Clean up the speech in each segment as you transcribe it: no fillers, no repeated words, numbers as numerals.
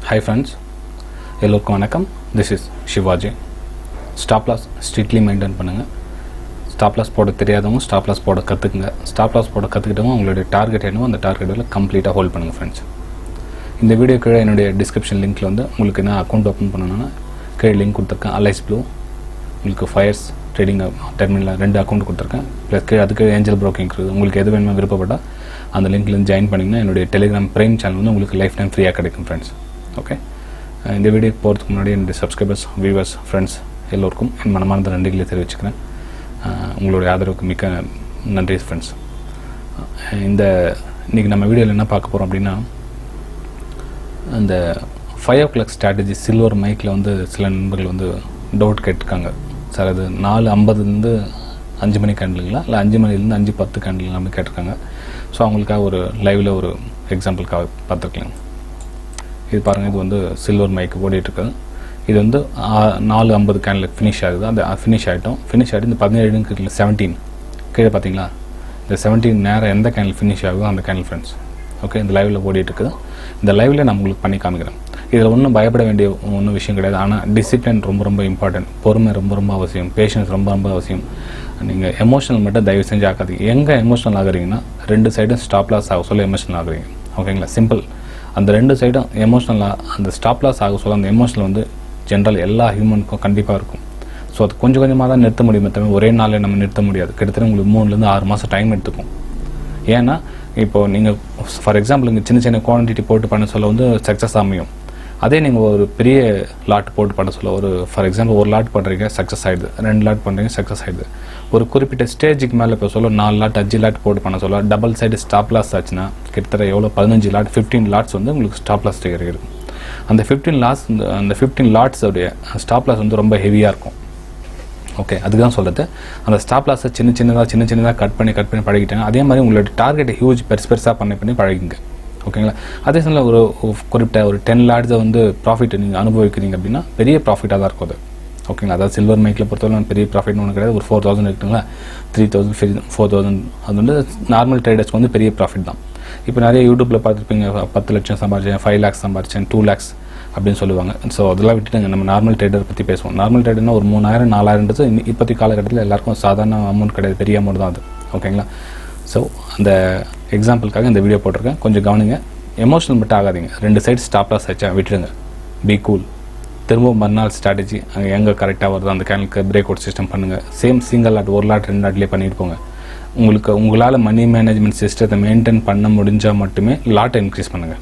Hi friends, எல்லோருக்கும் வணக்கம். This is Shivaji. Stop loss strictly maintain பண்ணுங்கள். ஸ்டாப் லாஸ் போட தெரியாதவங்க ஸ்டாப் லாஸ் போட கற்றுக்குங்க. ஸ்டாப் லாஸ் போட கற்றுக்கிட்டவங்க உங்களுடைய டார்கெட் என்னவோ அந்த டார்கெட்டில் கம்ப்ளீட்டாக ஹோல்ட் பண்ணுங்கள் ஃப்ரெண்ட்ஸ். இந்த வீடியோ கீழே என்னுடைய டிஸ்கிரிப்ஷன் லிங்க்கில் வந்து உங்களுக்கு என்ன அக்கௌண்ட் ஓப்பன் பண்ணணும்னா கீழே லிங்க் கொடுத்துருக்கேன். அலைஸ் ப்ளூ உங்களுக்கு ஃபயர்ஸ் ட்ரேடிங் டெர்மினலில் 2 அக்கௌண்ட் கொடுத்துருக்கேன். ப்ளஸ் கீழே அதுக்கு ஏஞ்சல் ப்ரோக்கிங் இருக்குது. உங்களுக்கு எது வேணுமோ விருப்பப்பட்டால் அந்த லிங்க்லேருந்து ஜாயின் பண்ணிங்கன்னா என்னுடைய டெலிகிராம் ப்ரைம் சேனல் வந்து உங்களுக்கு லைஃப் டைம் ஃப்ரீயாக கிடைக்கும் ஃப்ரெண்ட்ஸ். ஓகே, இந்த வீடியோக்கு போகிறதுக்கு முன்னாடி என்னுடைய சப்ஸ்கிரைபர்ஸ், வியூவர்ஸ், ஃப்ரெண்ட்ஸ் எல்லோருக்கும் என் மனமார்ந்த நன்றிகளை தெரிவிச்சுக்கிறேன். உங்களுடைய ஆதரவுக்கு மிக்க நன்றி ஃப்ரெண்ட்ஸ். இன்றைக்கி நம்ம வீடியோவில் என்ன பார்க்க போகிறோம் அப்படின்னா, இந்த 5 o'clock ஸ்ட்ராட்டஜி சில்வர் மைக்கில் வந்து சில நண்பர்கள் வந்து டவுட் கேட்டிருக்காங்க. சார் அது 4:50 5 மணி கேண்டிலுங்களா இல்லை 5 மணிலேருந்து 5:10 கேண்டில் எல்லாமே கேட்டிருக்காங்க. ஸோ அவங்களுக்காக ஒரு லைவில் ஒரு எக்ஸாம்பிளுக்காக பார்த்துருக்கலாம். இது பாருங்கள், இது வந்து சில்வர் மைக் ஓடிட்டுருக்குது. இது வந்து 4:50 கேண்டில் ஃபினிஷ் ஆகுது. அந்த ஃபினிஷ் ஆகிட்டோம். ஃபினிஷ் ஆகிட்டு இந்த 17 17 கீழே பார்த்தீங்களா, இந்த 17 நேரம் எந்த கேண்டில் ஃபினிஷ் ஆகுதோ அந்த கேண்டில் ஃப்ரெண்ட்ஸ். ஓகே, இந்த லைவில் ஓடிட்டுருக்குது. இந்த லைவில் நான் உங்களுக்கு பண்ணி காமிக்கிறேன். இதில் ஒன்றும் பயப்பட வேண்டிய ஒன்றும் விஷயம் கிடையாது. ஆனால் டிசிப்ளின் ரொம்ப ரொம்ப இம்பார்ட்டன்ட். பொறுமை ரொம்ப ரொம்ப அவசியம். பேஷன்ஸ் ரொம்ப ரொம்ப அவசியம். நீங்கள் எமோஷனல் மட்டும் தயவு செஞ்சு ஆகாதீங்க. எங்கே எமோஷனல் ஆகுறீங்கன்னா 2 சைடும் ஸ்டாப் லாஸ் ஆக சொல்ல எமோஷனல் ஆகுறீங்க. ஓகேங்களா, சிம்பிள். அந்த 2 சைடும் எமோஷனலாக அந்த ஸ்டாப் லாஸ் ஆக சொல்ல அந்த எமோஷனல் வந்து ஜென்ரல் எல்லா ஹியூமனுக்கும் கண்டிப்பாக இருக்கும். ஸோ அது கொஞ்சம் கொஞ்சமாக தான் நிறுத்த முடியுமே தவிர ஒரே நாளில் நம்ம நிறுத்த முடியாது. கிட்டத்தட்ட உங்களுக்கு 3 to 6 மாதம் டைம் எடுத்துக்கும். ஏன்னா இப்போது நீங்கள் ஃபார் எக்ஸாம்பிள் இங்கே சின்ன சின்ன குவான்டிட்டி போட்டு பண்ண சொல்ல வந்து சக்ஸஸ் அமையும். அதே நீங்கள் ஒரு பெரிய லாட் போட்டு பண்ண சொல்ல, ஒரு ஃபார் எக்ஸாம்பிள் 1 லாட் பண்ணுறீங்க சக்ஸஸ் ஆகிடுது, 2 லாட் பண்ணுறீங்க சக்ஸஸ் ஆகிடுது. ஒரு குறிப்பிட்ட ஸ்டேஜுக்கு மேலே இப்போ சொல்ல 4 லாட் 5 லாட் போட்டு பண்ண சொல்ல டபுள் சைடு ஸ்டாப் லாஸ் ஆச்சுன்னா கிட்டத்தட்ட எவ்வளோ 15 லாட் 15 லாட்ஸ் வந்து உங்களுக்கு ஸ்டாப் லாஸ் ட்ரிகர் இருக்கும். அந்த 15 லாட்ஸோடைய ஸ்டாப் லாஸ் வந்து ரொம்ப ஹெவியாக இருக்கும். ஓகே, அதுதான் சொல்கிறது. அந்த ஸ்டாப் லாஸை சின்ன சின்னதாக கட் பண்ணி பழகிட்டாங்க. அதே மாதிரி உங்களோட டார்கெட்டை ஹியூஜ் பெருசாக பண்ணி பழகிங்க. ஓகேங்களா, அதே சமயம் ஒரு குறிப்பிட்ட ஒரு 10 லாட்ஸை வந்து ப்ராஃபிட் நீங்கள் அனுபவிக்கிறீங்க அப்படின்னா பெரிய ப்ராஃபிட்டாக தான் இருக்கும் அது. ஓகேங்களா, அதாவது சில்வர் மைக்கில் பொறுத்தவரை பெரிய ப்ராஃபிட்னு ஒன்று கிடையாது. ஒரு 4000 இருக்குங்களா, 3000 4000 அது வந்து நார்மல் ட்ரேடர்ஸ்க்கு வந்து பெரிய ப்ராஃபிட் தான். இப்போ நிறைய யூடியூப்பில் பார்த்துருப்பீங்க, 10 லட்சம் சம்பாரிச்சேன், 5 lakhs சம்பாரிச்சேன், 2 lakhs அப்படின்னு சொல்லுவாங்க. ஸோ அதெல்லாம் விட்டுட்டு நம்ம நார்மல் ட்ரேடர் பற்றி பேசுவோம். நார்மல் ட்ரேடர்னா ஒரு 3000 4000 இப்போதைக்கு காலகட்டத்தில் எல்லாருக்கும் சாதாரண அமௌண்ட் கிடையாது, பெரிய அமௌண்ட் தான் அது. ஓகேங்களா, ஸோ அந்த எக்ஸாம்பிளுக்காக இந்த வீடியோ போட்டிருக்கேன். கொஞ்சம் கவனிங்க, எமோஷனல் மட்டும் ஆகாதீங்க. 2 சைடு ஸ்டாப் லாஸ் ஆச்சா விட்டுருங்க, பி கூல். திரும்பவும் மறுநாள் ஸ்ட்ராட்டஜி அங்கே எங்கே கரெக்டாக வருது அந்த கேனுக்கு பிரேக் அவுட் சிஸ்டம் பண்ணுங்கள். சேம் சிங்கிள் லாட் 1 லாட் 2 லாட்லேயே பண்ணிட்டு போங்க. உங்களால் மணி மேனேஜ்மெண்ட் சிஸ்டத்தை மெயின்டைன் பண்ண முடிஞ்சால் மட்டுமே லாட்டை இன்க்ரீஸ் பண்ணுங்கள்.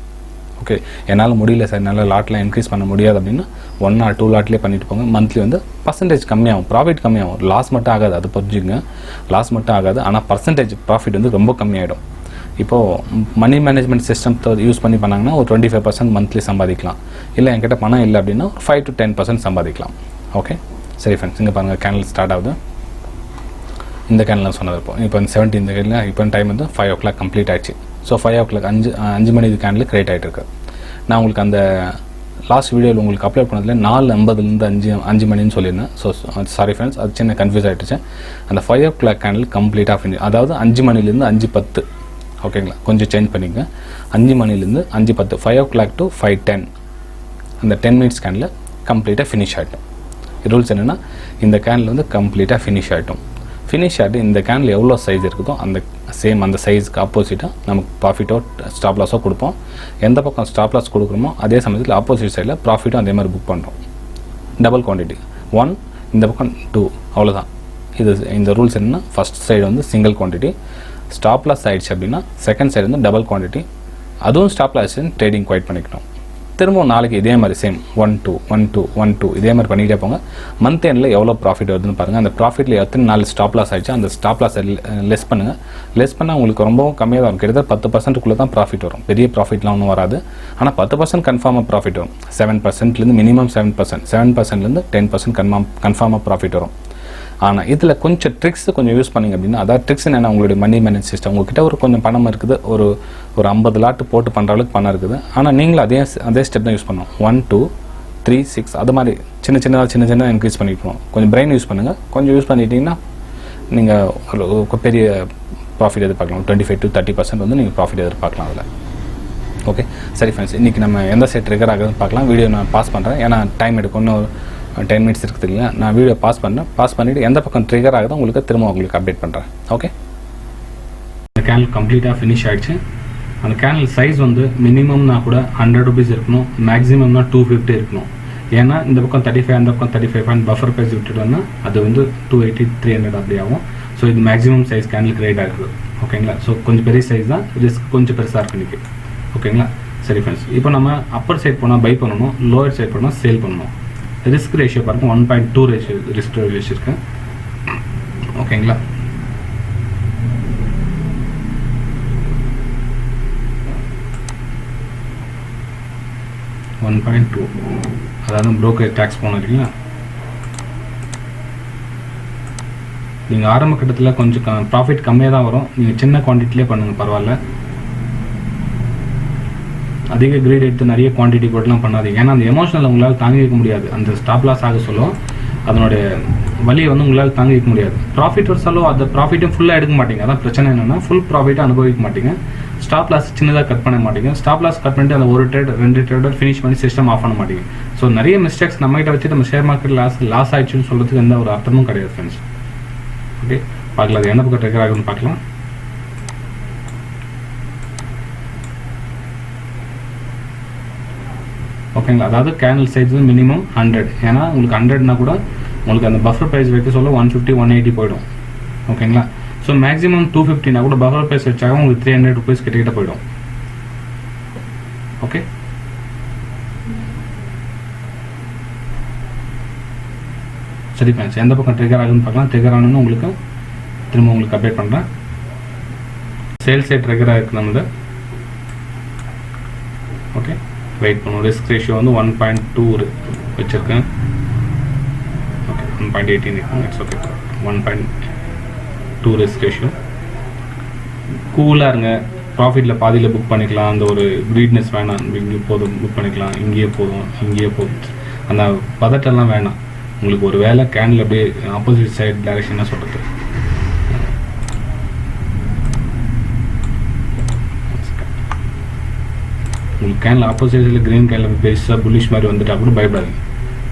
ஓகே, என்னால் முடியல சார், என்னால் லாட்டில் இன்க்ரீஸ் பண்ண முடியாது அப்படின்னா 1 or 2 லாட்லேயே பண்ணிட்டு போங்க. மந்த்லி வந்து பர்சன்டேஜ் கம்மியாகும், ப்ராஃபிட் கம்மியாகும். லாஸ் மட்டும் ஆகாது, அது புரிஞ்சுங்க. லாஸ் மட்டும் ஆகாது, ஆனால் பர்சன்டேஜ் ப்ராஃபிட் வந்து ரொம்ப கம்மியாகிடும். இப்போது மணி மேனேஜ்மெண்ட் சிஸ்டத்தை யூஸ் பண்ணி பண்ணாங்கன்னா ஒரு 25% மந்த்லி சம்பாதிக்கலாம். இல்லை என்கிட்ட பணம் இல்லை அப்படின்னா 5 to 10% சம்பாதிக்கலாம். ஓகே, சரி ஃப்ரெண்ட்ஸ், இங்கே பாருங்கள் கேண்டில் ஸ்டார்ட் ஆகுது. இந்த கேண்டில் சொன்னது இப்போ 17 இந்த கேண்டில் இப்போ டைம் வந்து 5 o'clock கம்ப்ளீட் ஆகிடுச்சு. ஸோ 5 o'clock 5 மணி கேண்டில் கிரியேட் ஆகிட்டு இருக்கு. நான் உங்களுக்கு அந்த லாஸ்ட் வீடியோவில் உங்களுக்கு அப்லோட் பண்ணதில் 4:50 5 மணின்னு சொல்லியிருந்தேன். ஸோ சாரி ஃப்ரெண்ட்ஸ், அது சின்ன கன்ஃபியூஸ் ஆகிடுச்சு. அந்த 5 o'clock கேண்டில் கம்ப்ளீட்டாக ஃபினிஷ், அதாவது 5 மணிலேருந்து 5:10. ஓகேங்களா, கொஞ்சம் சேஞ்ச் பண்ணிங்க. 5 மணிலேருந்து 5:10 5 o'clock to 5:10 அந்த 10 minutes கேண்டில் கம்ப்ளீட்டாக ஃபினிஷ் ஆகிட்டோம். ரூல்ஸ் என்னென்னா, இந்த கேண்டில் வந்து கம்ப்ளீட்டாக ஃபினிஷ் ஆகிட்டோம். ஃபினிஷ் ஆகிட்டு இந்த கேண்டில் எவ்வளோ சைஸ் இருக்குதோ அந்த சைஸுக்கு ஆப்போசிட்டாக நமக்கு ப்ராஃபிட்டோ ஸ்டாப் லாஸோ கொடுப்போம். எந்த பக்கம் ஸ்டாப் லாஸ் கொடுக்குறோமோ அதே சமயத்தில் ஆப்போசிட் சைடில் ப்ராஃபிட்டும் அதே மாதிரி புக் பண்ணுறோம். டபுள் குவான்டிட்டி 1, இந்த பக்கம் 2, அவ்வளோதான். இந்த ரூல்ஸ் என்னென்னா, ஃபஸ்ட் சைடு வந்து சிங்கிள் குவான்டிட்டி, ஸ்டாப் லாஸ் ஆயிடுச்சு அப்படின்னா செகண்ட் சைடு வந்து டபுள் குவான்டிட்டி, அதுவும் ஸ்டாப் லாஸ் ட்ரேடிங் குவைட் பண்ணிக்கணும். திரும்பவும் நாளைக்கு இதே மாதிரி சேம் 1 2 1 2 1 2 இதே மாதிரி பண்ணிகிட்டே போங்க. மந்த் எண்டில் எவ்வளோ ப்ராஃபிட் வருதுன்னு பாருங்கள். அந்த ப்ராஃபிட்டில் எத்தனை நாள் ஸ்டாப் லாஸ் ஆகிடுச்சு அந்த ஸ்டாப் லாஸை லெஸ் பண்ணுங்கள். லெஸ் பண்ணால் உங்களுக்கு ரொம்பவும் கம்மியாக தான் இருக்கும். கிட்டத்தட்ட 10%க்குள்ளே தான் ப்ராஃபிட் வரும். பெரிய ப்ராஃபிட்லாம் ஒன்றும் வராது. ஆனால் 10% கன்ஃபார்மாக ப்ராஃபிட் வரும். 7%லேருந்து மினிமம் 7%லேருந்து 10% கன்ஃபார்மாக ப்ராஃபிட் வரும். ஆனால் இதில் கொஞ்சம் ட்ரிக்ஸ் கொஞ்சம் யூஸ் பண்ணிங்க அப்படின்னா, அதாவது ட்ரிக்ஸ் என்னென்னா, உங்களுடைய மணி மேனேஜ் சிஸ்டம் உங்கள்கிட்ட ஒரு கொஞ்சம் பணம் இருக்குது, ஒரு 50 லாட்டு போட்டு பண்ணுற அளவுக்கு பணம் இருக்குது. ஆனால் நீங்களும் அதே ஸ்டெப் தான் யூஸ் பண்ணணும். 1 2 3 6 அது மாதிரி சின்ன இன்க்ரீஸ் பண்ணிக்கணும். கொஞ்சம் பிரெயின் யூஸ் பண்ணுங்கள். கொஞ்சம் யூஸ் பண்ணிட்டீங்கன்னா நீங்கள் ஒரு பெரிய ப்ராஃபிட் எதிர்பார்க்கலாம். 25 to 30% வந்து நீங்கள் ப்ராஃபிட் எதிர்பார்க்கலாம் அதில். ஓகே சரி ஃப்ரெண்ட்ஸ், இன்றைக்கி நம்ம எந்த சைட் ட்ரிகர் ஆகுதுன்னு பார்க்கலாம். வீடியோ நான் பாஸ் பண்ணுறேன், ஏன்னா டைம் எடுக்கும், இன்னும் 10 மினிட்ஸ் இருக்குது இல்லையா. நான் வீடியோ பாஸ் பண்ணிவிட்டு எந்த பக்கம் ட்ரிகர் ஆகுதோ உங்களுக்கு அப்டேட் பண்ணுறேன். ஓகே, இந்த கேனல் கம்ப்ளீட்டாக ஃபினிஷ் ஆகிடுச்சு. அந்த கேனல் சைஸ் வந்து மினிமம்னா கூட 100 rupees இருக்கணும், மேக்ஸிமம்னா 250 இருக்கணும். ஏன்னா இந்த பக்கம் 35 அந்த பக்கம் 35 பஃபர் ப்ரைஸ் விட்டுட்டோம்னா அது வந்து 280 300 அப்படி ஆகும். ஸோ இது மேக்ஸிமம் சைஸ் கேனலுக்கு ரேட் ஆகுது. ஓகேங்களா. ஸோ கொஞ்சம் பெரிய சைஸ் தான், ரிஸ்க் கொஞ்சம் பெருசாக இருக்கு இன்றைக்கி. ஓகேங்களா. சரி ஃப்ரெண்ட்ஸ், இப்போ நம்ம அப்பர் சைட் போனால் பை பண்ணணும், லோவர் சைட் போனால் சேல் பண்ணணும். ரிஸ்க் ரேஷியோ பாருங்கள் 1.2 ரேஷியோ ரிஸ்க் ரேஷியோ இருக்கு. ஓகேங்களா. $1.2, அதாவது ப்ரோக்கரேஜ் டேக்ஸ் போன இருக்கீங்களா. நீங்கள் ஆரம்ப கட்டத்தில் கொஞ்சம் ப்ராஃபிட் கம்மியாக தான் வரும். நீங்கள் சின்ன குவான்டிட்டிலே பண்ணுங்கள், பரவாயில்ல. அதிக கிரேட் எடுத்து நிறைய குவான்டிட்டி போட்டுலாம் பண்ணாதீங்க. ஏன்னா அந்த எமோஷனல் உங்களால் தாங்கிக்க முடியாது. அந்த ஸ்டாப் லாஸ் ஆக சொல்லும் அதனுடைய வழியை வந்து உங்களால் தாங்கிக்க முடியாது. ப்ராஃபிட் வச்சாலும் அந்த ப்ராஃபிட்டும் ஃபுல்லாக எடுக்க மாட்டீங்க. அதான் பிரச்சனை என்னென்னா, ஃபுல் ப்ராஃபிட்டை அனுபவிக்க மாட்டீங்க. ஸ்டாப் லாஸ் சின்னதாக கட் பண்ண மாட்டீங்க. ஸ்டாப் லாஸ் கட் பண்ணிட்டு அந்த ஒரு ட்ரேட் 2 ட்ரேடர் ஃபினிஷ் பண்ணி சிஸ்டம் ஆஃப் பண்ண மாட்டீங்க. ஸோ நிறைய மிஸ்டேக்ஸ் நம்மகிட்ட வச்சுட்டு நம்ம ஷேர் மார்க்கெட் லாஸ் ஆயிடுச்சுன்னு சொல்கிறதுக்கு எந்த ஒரு அர்த்தமும் கிடையாது ஃப்ரெண்ட்ஸ். ஓகே, பார்க்கலாம் அது எந்த பக்கம் ட்ரிகர் ஆகுதுன்னு பார்க்கலாம். ஓகேங்களா. அதாவது கேனல் சைஸ் மினிமம் 100. ஏன்னா உங்களுக்கு 100னா கூட உங்களுக்கு அந்த பஃபர் ப்ரைஸ் வைக்க சொல்ல 150 180 போயிடும். ஓகேங்களா. ஸோ மேக்ஸிமம் 250னா கூட பஃபர் ப்ரைஸ் வச்சாக உங்களுக்கு 300 rupees கிட்ட போயிடும். ஓகே, சரி ஃப்ரெண்ட்ஸ், எந்த பக்கம் ட்ரிகர் ஆகுதுன்னு பார்க்கலாம். ட்ரிகர் ஆகணும்னு உங்களுக்கு திரும்ப உங்களுக்கு அப்டேட் பண்ணுறேன். சேல் சைட் ட்ரிகர் ஆகிருக்கு நம்மளது. ஓகே, வெயிட் பண்ணுவோம். ரிஸ்க் ரேஷியோ வந்து 1.2 வச்சுருக்கேன். ஓகே, 1.18 இருக்கும். It's okay. 1.2 risk ratio. கூலாக இருங்க. ப்ராஃபிட்டில் பாதியில் புக் பண்ணிக்கலாம். அந்த ஒரு க்ரீட்னஸ் வேணாம். இங்கே போதும் புக் பண்ணிக்கலாம், இங்கேயே போதும் அந்த பதட்டெல்லாம் வேணாம். உங்களுக்கு ஒரு வேலை கேனில் அப்படியே ஆப்போசிட் சைட் டைரக்ஷனாக சொல்கிறது. உங்களுக்கு கேனில் ஆப்போசிட் சைடில் க்ரீன் கேனில் பெருசாக புல்லிஷ் மாதிரி வந்துட்டா கூட பயப்படாதீங்க.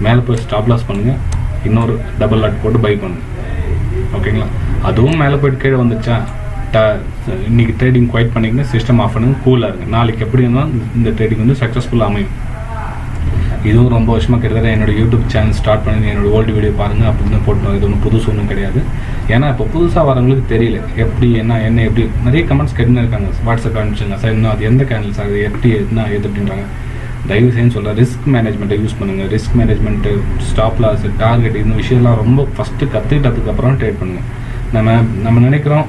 மேலே போய் ஸ்டாப் லாஸ் பண்ணுங்கள், இன்னொரு டபுள் லாட் போட்டு பை பண்ணுங்கள். ஓகேங்களா. அதுவும் மேலே போய்ட்டு கீழே வந்துச்சா இன்றைக்கி ட்ரேடிங் குவைட் பண்ணிங்கன்னா சிஸ்டம் ஆஃப் பண்ணுங்க, கூலாக இருங்க. நாளைக்கு எப்படி இருந்தாலும் இந்த ட்ரேடிங் வந்து சக்ஸஸ்ஃபுல்லாக அமையும். இதுவும் ரொம்ப வருஷமாக கிட்டத்தட்ட என்னோடய யூடியூப் சேனல் ஸ்டார்ட் பண்ணி என்னோடய ஓல்டு வீடியோ பாருங்கள் அப்படின்னு போட்டோம். இது ஒன்றும் புதுசு ஒன்றும் கிடையாது. ஏன்னா இப்போ புதுசாக வரவங்களுக்கு தெரியல எப்படி என்ன எப்படி நிறைய கமெண்ட்ஸ் கேட்டுன்னு இருக்காங்க. வாட்ஸ்அப் அனுப்பிச்சுங்க சார், இன்னும் அது எந்த கேனல் சார், எப்படி என்ன ஏது அப்படின்றாங்க. தயவு செய்து சொல்கிறேன், ரிஸ்க் மேனேஜ்மெண்ட்டை யூஸ் பண்ணுங்கள். Risk management, stop loss, target, இந்த விஷயம்லாம் ரொம்ப ஃபஸ்ட்டு கற்றுக்கிட்டதுக்கப்புறம் ட்ரேட் பண்ணுங்கள். நம்ம நினைக்கிறோம்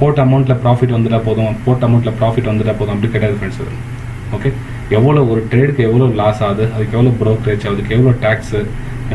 போட்ட அமௌண்ட்டில் ப்ராஃபிட் வந்துட்டால் போதும், அப்படி கிடையாது ஃப்ரெண்ட்ஸ். ஓகே, எவ்வளோ ஒரு ட்ரேடுக்கு எவ்வளோ லாஸ் ஆகுது, அதுக்கு எவ்வளோ ப்ரோக்கரேஜ், அதுக்கு எவ்வளோ டேக்ஸு,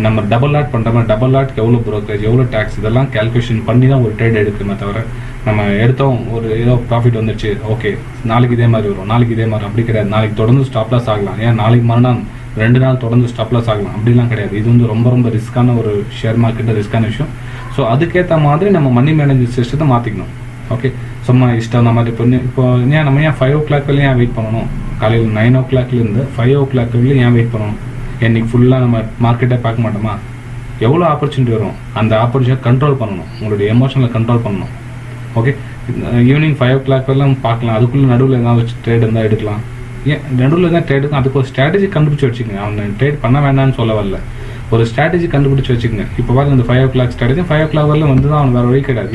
நம்ம டபுள் லாட் பண்ணுறோமா, டபுள் லாட்க்கு எவ்வளோ ப்ரோக்கரேஜ், எவ்வளோ டேக்ஸ், இதெல்லாம் கேல்குலேஷன் பண்ணி தான் ஒரு ட்ரேட் எடுக்குமே தவிர நம்ம எடுத்தோம் ஒரு ஏதோ ப்ராஃபிட் வந்துடுச்சு, ஓகே நாளைக்கு இதே மாதிரி வரும், நாளைக்கு இதே மாதிரி, அப்படி கிடையாது. நாளைக்கு தொடர்ந்து ஸ்டாப் லாஸ் ஆகலாம், ஏன் நாளைக்கு மறுநாள் 2 நாள் தொடர்ந்து ஸ்டாப் லாஸ் ஆகலாம், அப்படிலாம் கிடையாது. இது வந்து ரொம்ப ரொம்ப ரிஸ்க்கான ஒரு ஷேர் மார்க்கெட்டில் ரிஸ்க்கான விஷயம். ஸோ அதுக்கேற்ற மாதிரி நம்ம மணி மேனேஜ்மெண்ட் சிஸ்டத்தை மாற்றிக்கணும். ஓகே, சும்மா இஷ்டம் அந்த மாதிரி இப்போ நம்ம ஏன் 5 o'clock வரையும் ஏன் வெயிட் பண்ணணும், காலையில் 9 o'clockலேருந்து 5 o'clock வரையும் ஏன் வெயிட் பண்ணணும்? இன்றைக்கி ஃபுல்லாக நம்ம மார்க்கெட்டை பார்க்க மாட்டோமா? எவ்வளோ ஆப்பர்ச்சுனிட்டி வரும், அந்த ஆப்பர்ச்சுனிட்டியை கண்ட்ரோல் பண்ணணும், உங்களுடைய எமோஷனலை கண்ட்ரோல் பண்ணணும். ஓகே, ஈவினிங் 5 o'clock வரலாம் பார்க்கலாம், அதுக்குள்ளே நடுவில் ஏதாவது ட்ரேட் இருந்தால் எடுக்கலாம். ஏன் நடுவில் தான் ட்ரேடுக்கும் அதுக்கு ஒரு ஸ்ட்ராட்டஜி கண்டுபிடிச்சி வச்சுக்கோங்க. அவன் ட்ரேட் பண்ண வேண்டாம்னு சொல்ல வரல, ஒரு ஸ்ட்ராட்டஜி கண்டுபிடிச்சி வச்சுக்கோங்க. இப்போ பாருங்க, இந்த 5 o'clock ஸ்ட்ராட்டஜி 5 o'clock வரல வந்து தான் அவன் வேறு வழி கிடையாது.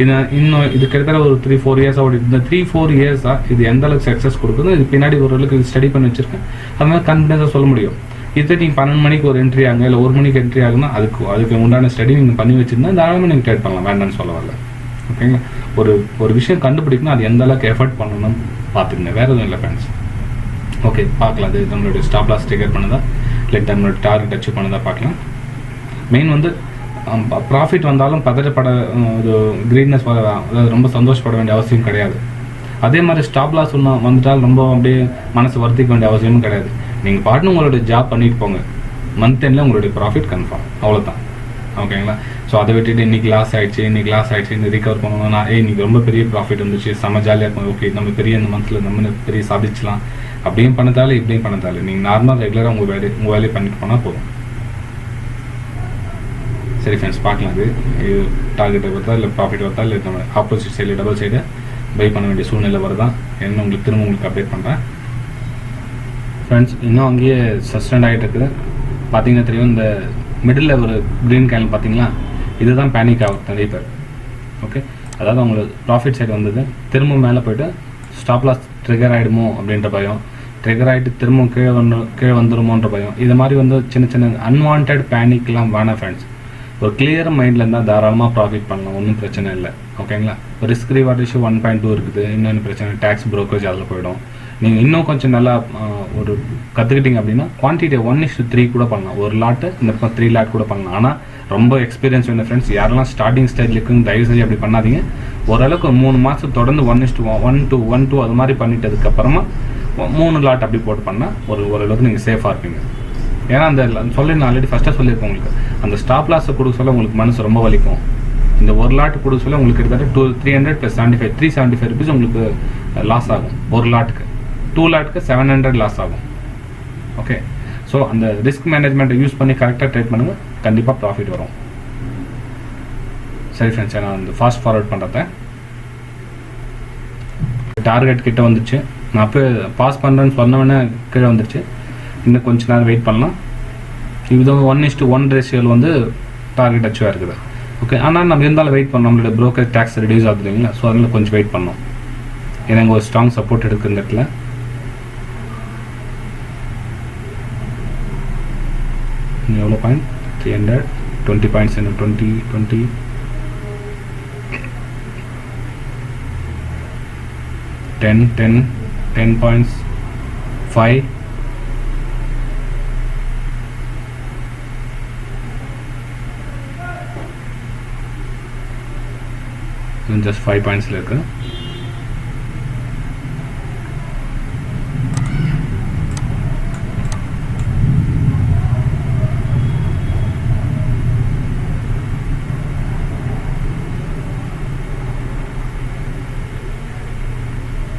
ஏன்னா இன்னும் இது கிட்டத்தட்ட ஒரு 3-4 years ஓடி, இந்த 3-4 years இது எந்த அளவுக்கு சக்ஸஸ் கொடுக்குது, இது பின்னாடி ஓரளவுக்கு இது ஸ்டடி பண்ணி வச்சிருக்கேன். அதனால கான்ஃபிடன்ஸாக சொல்ல முடியும். இது நீங்கள் 12 மணிக்கு ஒரு என்ட்ரி ஆகுங்க, இல்லை 1 மணிக்கு என்ட்ரி ஆகுனா அதுக்கு உண்டான ஸ்டடி நீங்கள் பண்ணி வச்சுருந்தா தாராளமாக நீங்கள் ட்ரேட் பண்ணலாம், வேண்டாம்னு சொல்ல வரல. ஓகேங்களா. ஒரு விஷயம் கண்டுபிடிக்கணும், அது எந்த அளவுக்கு எஃபர்ட் பண்ணணும் பார்த்துக்குங்க, வேறு எதுவும் இல்லை ஃப்ரெண்ட்ஸ். ஓகே, பார்க்கலாம் அது நம்மளுடைய ஸ்டாப் லாஸ் ட்ரிகர் பண்ணதா இல்லை நம்மளோட டார்கெட் அச்சீவ் பண்ணதா பார்க்கலாம். மெயின் வந்து ப்ராஃபிட் வந்தாலும் பதட்டப்பட ஒரு க்ரீட்னஸ் அதாவது ரொம்ப சந்தோஷப்பட வேண்டிய அவசியம் கிடையாது. அதே மாதிரி ஸ்டாப் லாஸ் ஒன்று வந்துட்டால் ரொம்ப அப்படியே மனசு வருத்திக்க வேண்டிய அவசியமும் கிடையாது. நீங்கள் பாட்டுன்னு உங்களுடைய ஜாப் பண்ணிட்டு போங்க, மந்த் எண்டில் உங்களுடைய ப்ராஃபிட் கன்ஃபார்ம், அவ்வளோதான். ஓகேங்களா. ஸோ ஸோ அதை விட்டுட்டு இன்றைக்கி லாஸ் ஆகிடுச்சு இந்த ரிகவர் பண்ணணும்னா இன்றைக்கி ரொம்ப பெரிய ப்ராஃபிட் வந்துச்சு, செம்ம ஜாலியாக இருக்கும், ஓகே நம்ம பெரிய இந்த மந்த்தில் நம்ம பெரிய சாதிச்சலாம் அப்படியும் பண்ணதால இப்படியும் பண்ணதால நீங்கள் நார்மலாக ரெகுலராக உங்கள் வேலையை பண்ணிட்டு போனால் போதும். சரி ஃப்ரெண்ட்ஸ், பார்க்கலாம் இது டார்கெட்டை பார்த்தா இல்லை ப்ராஃபிட் பார்த்தா இல்லை நம்ம ஆப்போசிட் சைடில் டபுள் சைடு பை பண்ண வேண்டிய சூழ்நிலை வருதான் என்ன உங்களுக்கு அப்டேட் பண்ணுறேன் ஃப்ரெண்ட்ஸ். இன்னும் அங்கேயே சஸ்டெண்ட் ஆகிட்டு இருக்குது. பார்த்தீங்கன்னா தெரியும், இந்த மிடில் ஒரு க்ரீன் கேன் பார்த்தீங்களா, இதுதான் பேனிக் ஆகும் நிறைய பேர். ஓகே, அதாவது அவங்களுக்கு ப்ராஃபிட் சைடு வந்தது, திரும்ப மேலே போய்ட்டு ஸ்டாப் லாஸ் ட்ரிகர் ஆகிடுமோ அப்படின்ற பயம், ட்ரிகர் ஆகிட்டு திரும்ப கீழே வந்துடுமோன்ற பயம், இது மாதிரி வந்து சின்ன சின்ன அன்வான்ட் பேனிக்லாம் வேணாம் ஃப்ரெண்ட்ஸ். ஒரு கிளியர் மைண்டில் இருந்தால் தாராளமாக ப்ராஃபிட் பண்ணலாம், ஒன்றும் பிரச்சனை இல்லை. ஓகேங்களா, ஒரு ரிஸ்க் ரிவார்ட் இஷ்யூ 1.2 இருக்குது, இன்னொன்று பிரச்சனை டேக்ஸ் ப்ரோக்கரேஜ் அதில் போயிடும். நீங்கள் இன்னும் கொஞ்சம் நல்லா ஒரு கற்றுக்கிட்டீங்க அப்படின்னா குவான்டிட்டி 1:3 கூட பண்ணலாம், ஒரு லாட்டு இந்த பக்கம் 3 லாட் கூட பண்ணலாம். ஆனால் ரொம்ப எக்ஸ்பீரியன்ஸ் வேணும் ஃப்ரெண்ட்ஸ். யாரெல்லாம் ஸ்டார்டிங் ஸ்டேஜில் இருக்குன்னு தயவு செஞ்சு அப்படி பண்ணாதீங்க. ஓரளவுக்கு 3 மாதம் தொடர்ந்து 1:1 அது மாதிரி பண்ணிட்டதுக்கப்புறமா 3 லாட் அப்படி போட்டு பண்ணால் ஓரளவுக்கு நீங்கள் சேஃபாக இருப்பீங்க. ஏன்னா அந்த நான் ஆல்ரெடி ஃபஸ்ட்டாக சொல்லியிருக்கேன், உங்களுக்கு அந்த ஸ்டாப் லாஸை கொடுக்க சொல்ல உங்களுக்கு மனசு ரொம்ப வலிக்கும். இந்த ஒரு லாட் கொடுக்க சொல்ல உங்களுக்கு கிட்டத்தட்ட 300 + 75 375 rupees உங்களுக்கு லாஸ் ஆகும் ஒரு லாட்டுக்கு. 2 லாட்டுக்கு 700 லாஸ் ஆகும். ஓகே, ஸோ அந்த ரிஸ்க் மேனேஜ்மெண்ட்டை யூஸ் பண்ணி கரெக்டாக ட்ரேட் பண்ணுங்கள், கண்டிப்பாக ப்ராஃபிட் வரும். சரி ஃப்ரெண்ட்ஸ், நான் அந்த ஃபாஸ்ட் ஃபார்வர்ட் பண்ணுறேன். டார்கெட் கிட்ட வந்துச்சு, நான் அப்போ பாஸ் பண்ணுறேன்னு சொன்னவொடனே கீழே வந்துருச்சு. இன்னும் கொஞ்சம் நேரம் வெயிட் பண்ணலாம். இது 1:1 ரேஷியோவில் வந்து டார்கெட் அச்சீவ் இருக்குது. ஓகே, ஆனால் நம்ம இருந்தாலும் வெயிட் பண்ணோம், நம்மளோட ப்ரோக்கர் டேக்ஸ் ரெடியூஸ் ஆகுது இல்லைங்களா, ஸோ அதனால் கொஞ்சம் வெயிட் பண்ணோம். ஏன்னா இங்கே ஒரு ஸ்ட்ராங் சப்போர்ட் இருக்குது இந்த இடத்துல. எவ்வளோ பாயிண்ட் 320 பாயிண்ட்ஸ் என்ன 20 10 பாயிண்ட்ஸ் 5 just 5 பாயிண்ட்ஸில் இருக்கு.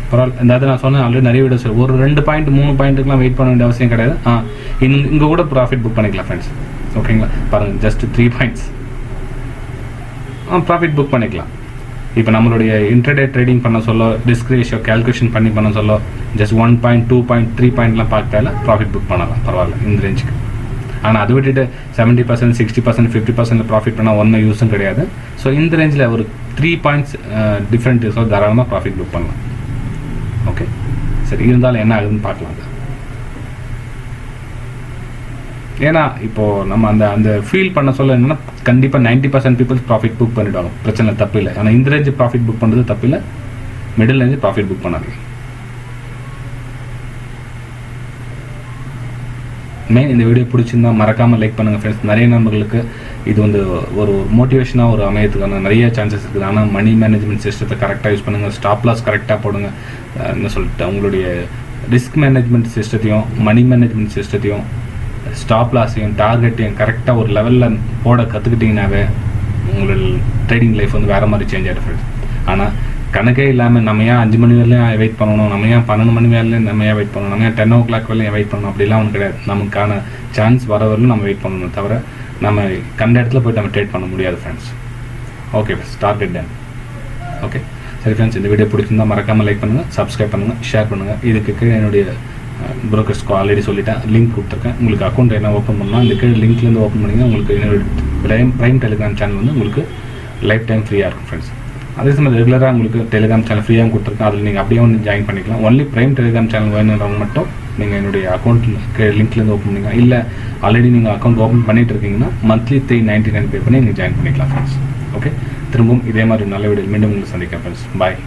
பரவாயில்ல, இந்த நான் சொன்னேன் ஆல்ரெடி நிறைய வீடியோஸ், ஒரு 2 பாயிண்ட் 3 பாயிண்ட்டுக்குலாம் வெயிட் பண்ண வேண்டிய அவசியம் கிடையாது. இங்கே கூட ப்ராஃபிட் புக் பண்ணிக்கலாம் ஃப்ரெண்ட்ஸ். ஓகேங்களா, பாருங்கள், ஜஸ்ட் 3 பாயிண்ட்ஸ் ப்ராஃபிட் புக் பண்ணிக்கலாம். இப்போ நம்மளுடைய இன்ட்ரடே ட்ரேடிங் பண்ண சொல்ல ரிஸ்க் ரேஷியோ கேல்குலேஷன் பண்ண சொல்ல ஜஸ்ட் 1 பாயிண்ட் 2 பாயிண்ட் 3 பாயிண்ட்லாம் பார்த்தால ப்ராஃபிட் புக் பண்ணலாம், பரவாயில்ல இந்த ரேஞ்சுக்கு. ஆனால் அது விட்டுட்டு 70%, 60%, 50% ப்ராஃபிட் பண்ணால் ஒன்றும் யூஸும் கிடையாது. ஸோ இந்த ரேஞ்சில் ஒரு 3 பாயிண்ட்ஸ் டிஃப்ரெண்ட் ஸோ தாராளமாக ப்ராஃபிட் புக் பண்ணலாம். ஓகே, சரி, இருந்தாலும் என்ன ஆகுதுன்னு பார்க்கலாம். ஏன்னா இப்போது நம்ம அந்த ஃபீல் பண்ண சொல்ல என்னென்னா கண்டிப்பாக 90% பீப்புள்ஸ் ப்ராஃபிட் புக் பண்ணிவிடுவாங்க, பிரச்சனை தப்பு இல்லை. ஆனால் இந்த ரேஞ்சு ப்ராஃபிட் புக் பண்ணுறது தப்பு இல்லை, மிடில் ரேஞ்சு ப்ராஃபிட் புக் பண்ணாதீங்க. மெயின் இந்த வீடியோ பிடிச்சிருந்தா மறக்காமல் லைக் பண்ணுங்கள் ஃப்ரெண்ட்ஸ். நிறைய நண்பர்களுக்கு இது வந்து ஒரு மோட்டிவேஷனாக ஒரு அமையத்துக்கான நிறைய சான்சஸ் இருக்குது. ஆனால் மணி மேனேஜ்மெண்ட் சிஸ்டத்தை கரெக்டாக யூஸ் பண்ணுங்கள், ஸ்டாப் லாஸ் கரெக்டாக போடுங்க. என்ன சொல்லிட்டு உங்களுடைய ரிஸ்க் மேனேஜ்மெண்ட் சிஸ்டத்தையும் மணி மேனேஜ்மெண்ட் சிஸ்டத்தையும் ஸ்டாப் லாஸையும் டார்கெட்டையும் கரெக்டாக ஒரு லெவலில் போட கற்றுக்கிட்டிங்கனாவே உங்களோட ட்ரேடிங் லைஃப் வந்து வேறு மாதிரி சேஞ்ச் ஆகிடும் ஃப்ரெண்ட்ஸ். ஆனால் கணக்கே இல்லாமல் நம்ம ஏன் 5 மணி வரலையும் வெயிட் பண்ணணும், நம்ம ஏன் 12 மணி வரலையும் நம்ம ஏன் வெயிட் பண்ணணும், நம்ம ஏன் 10 o'clock வரலையும் வெயிட் பண்ணணும், அப்படிலாம் ஒன்றும் கிடையாது. நமக்கான சான்ஸ் வர வரலும் நம்ம வெயிட் பண்ணணும், தவிர நம்ம கண்ட இடத்துல போய்ட்டு நம்ம ட்ரேட் பண்ண முடியாது friends. Okay friends, target ton. Okay, சரி ஃப்ரெண்ட்ஸ், இந்த வீடியோ பிடிச்சிருந்தால் மறக்காமல் லைக் பண்ணுங்கள், சப்ஸ்கிரைப் பண்ணுங்கள், ஷேர் பண்ணுங்கள். இதுக்கு கீழே என்னுடைய ப்ரோக்கர்ஸ்க்கு ஆல்ரெடி சொல்லிட்டேன், லிங்க் கொடுத்துருக்கேன். உங்களுக்கு அக்கௌண்ட் என்ன ஓப்பன் பண்ணலாம், இந்த கீழே லிங்க்லேருந்து ஓப்பன் பண்ணிங்கன்னா உங்களுக்கு என்னோட ப்ரைம் டெலிகிராம் சேனல் வந்து உங்களுக்கு லைஃப் டைம் ஃப்ரீயாக இருக்கும் ஃப்ரெண்ட்ஸ். அதே சமயம் ரெகுலராக உங்களுக்கு டெலிகிராம் சேனல் ஃப்ரீயாக கொடுத்துருக்கேன், அதில் நீங்கள் அப்படியே வந்து ஜாயின் பண்ணிக்கலாம். ஒன்லி ப்ரைம் டெலிகிராம் சேனல் வேணுன்றவங்க மட்டும் நீங்கள் என்னுடைய அக்கௌண்ட்டில் லிங்க்லேருந்து ஓப்பன் பண்ணிக்கலாம். இல்லை ஆல்ரெடி நீங்கள் அக்கௌண்ட் ஓப்பன் பண்ணிட்டு இருக்கீங்கன்னா மந்த்லி 399 பே பண்ணி நீங்கள் ஜாயின் பண்ணிக்கலாம் ஃப்ரெண்ட்ஸ். ஓகே, திரும்பவும் இதே மாதிரி நல்ல வீடியோ மீண்டும் உங்களுக்கு சந்திக்கிறேன் ஃப்ரெண்ட்ஸ். பாய்.